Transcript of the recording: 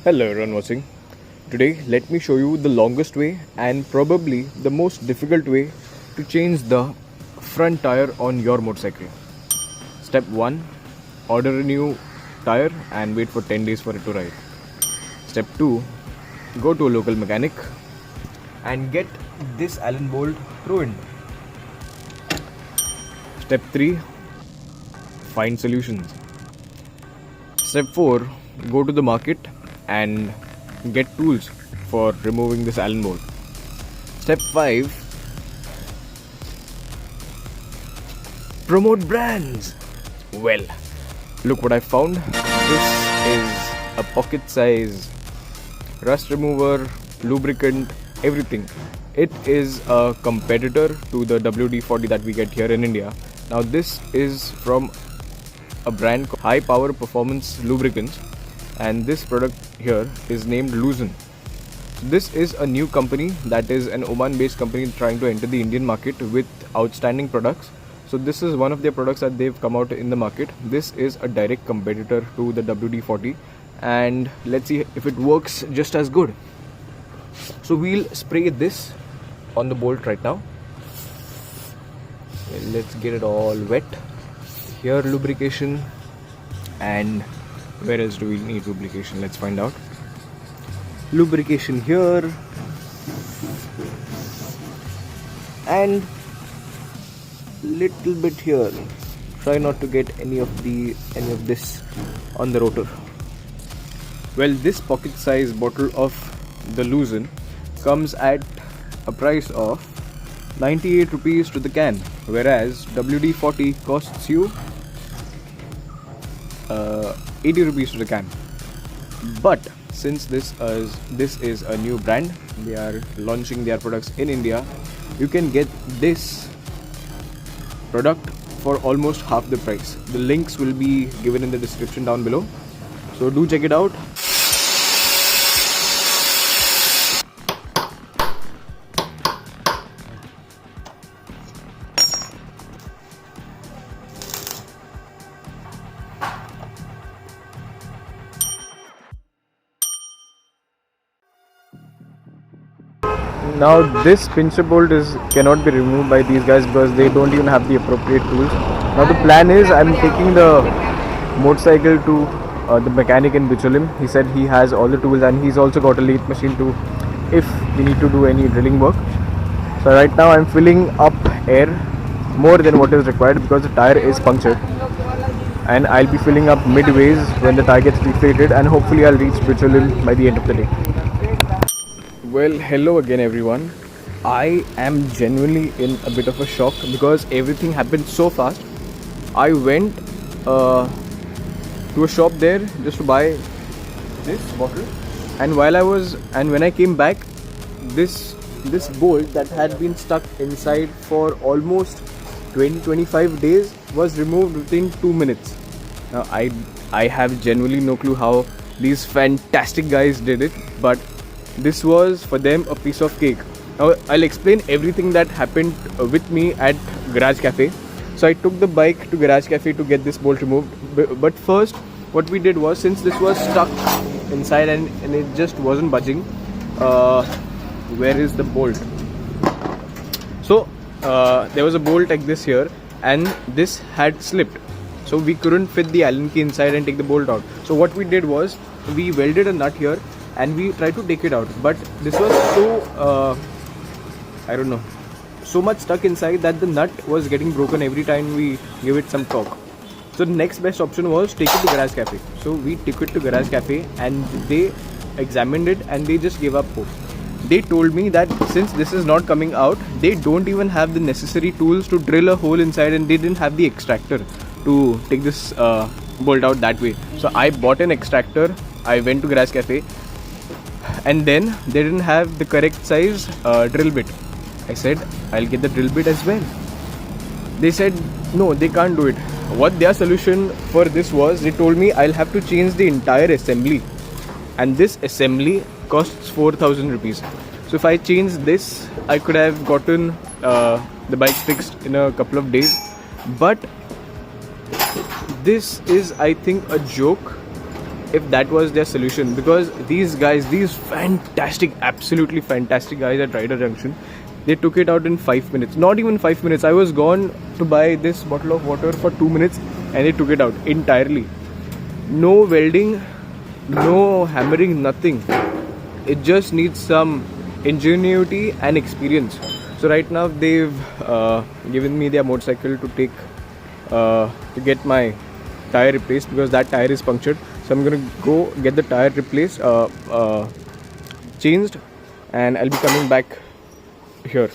Hello everyone watching. Today let me show you the longest way and probably the most difficult way to change the front tire on your motorcycle. Step 1. Order a new tire and wait for 10 days for it to arrive. Step 2. Go to a local mechanic and get this Allen bolt ruined. Step 3. Find solutions. Step 4. Go to the market and get tools for removing this Allen bolt. Step 5. Promote brands. Well, look what I found. This is a pocket size rust remover, lubricant, everything. It is a competitor to the WD-40 that we get here in India. Now this is from a brand called High Power Performance Lubricants, and this product here is named Loosen. This is a new company that is an Oman based company trying to enter the Indian market with outstanding products. So this is one of their products that they've come out in the market. This is a direct competitor to the WD-40 and let's see if it works just as good. So we'll spray this on the bolt right now. Let's get it all wet. Here lubrication, and where else do we need lubrication? Let's find out. Lubrication here and little bit here. Try not to get any of this on the rotor. Well, this pocket size bottle of the Loosen comes at a price of 98 rupees to the can, whereas WD-40 costs you 80 rupees to the can. But since this is a new brand, they are launching their products in India, you can get this product for almost half the price. The links will be given in the description down below, so do check it out. Now this pincher bolt cannot be removed by these guys because they don't even have the appropriate tools. Now the plan is I'm taking the motorcycle to the mechanic in Bicholim. He said he has all the tools and he's also got a lathe machine too if we need to do any drilling work. So right now I'm filling up air more than what is required because the tire is punctured, and I'll be filling up midways when the tire gets deflated, and hopefully I'll reach Bicholim by the end of the day. Well, hello again everyone. I am genuinely in a bit of a shock because everything happened so fast. I went to a shop there just to buy this bottle, and when I came back, this bolt that had been stuck inside for almost 20-25 days was removed within 2 minutes. Now I have genuinely no clue how these fantastic guys did it, but this was for them a piece of cake. Now I'll explain everything that happened with me at Garage Cafe. So I took the bike to Garage Cafe to get this bolt removed. But first what we did was, since this was stuck inside and it just wasn't budging, where is the bolt? So there was a bolt like this here, and this had slipped. So we couldn't fit the Allen key inside and take the bolt out. So what we did was, we welded a nut here and we tried to take it out, but this was so so much stuck inside that the nut was getting broken every time we give it some torque. So the next best option was take it to Garage Cafe. So we took it to Garage Cafe and they examined it and they just gave up hope. They told me that since this is not coming out, they don't even have the necessary tools to drill a hole inside, and they didn't have the extractor to take this bolt out that way. So I bought an extractor. I went to Garage Cafe, and then they didn't have the correct size drill bit. I said I'll get the drill bit as well. They said no, they can't do it. What their solution for this was, they told me I'll have to change the entire assembly, and this assembly costs 4,000 rupees. So if I change this, I could have gotten the bike fixed in a couple of days. But this is, I think, a joke if that was their solution, because these guys, these fantastic, absolutely fantastic guys at Rider Junction, they took it out in 5 minutes. Not even 5 minutes. I was gone to buy this bottle of water for 2 minutes and they took it out entirely. No welding, no hammering, nothing. It just needs some ingenuity and experience. So right now they've given me their motorcycle to take to get my tire replaced, because that tire is punctured. So I'm gonna go get the tire replaced, changed, and I'll be coming back here.